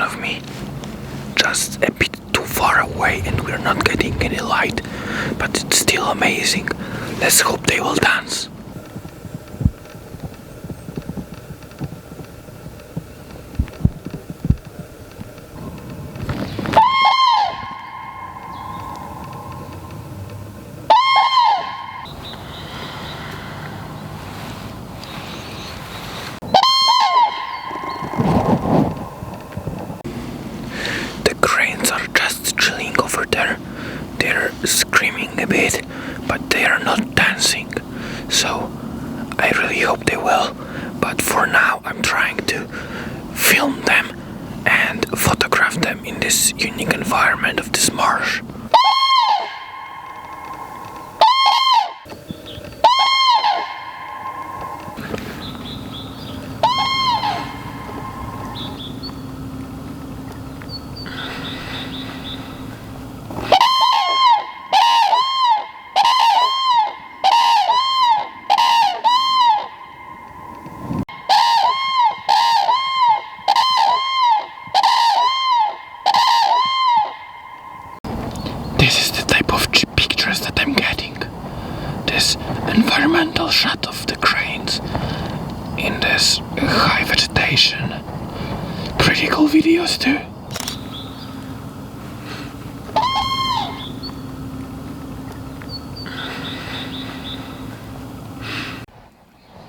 of me. Just a bit too far away and we're not getting any light. But it's still amazing. Let's hope they will dance. They're screaming a bit, but they are not dancing. So I really hope they will. But for now I'm trying to film them and photograph them in this unique environment of this marsh. This is the type of pictures that I'm getting. This environmental shot of the cranes in this high vegetation. Pretty cool videos too.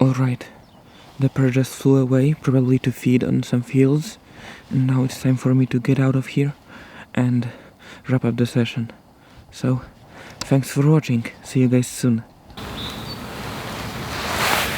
Alright, the bird just flew away, probably to feed on some fields. And now it's time for me to get out of here and wrap up the session. So, thanks for watching. See you guys soon.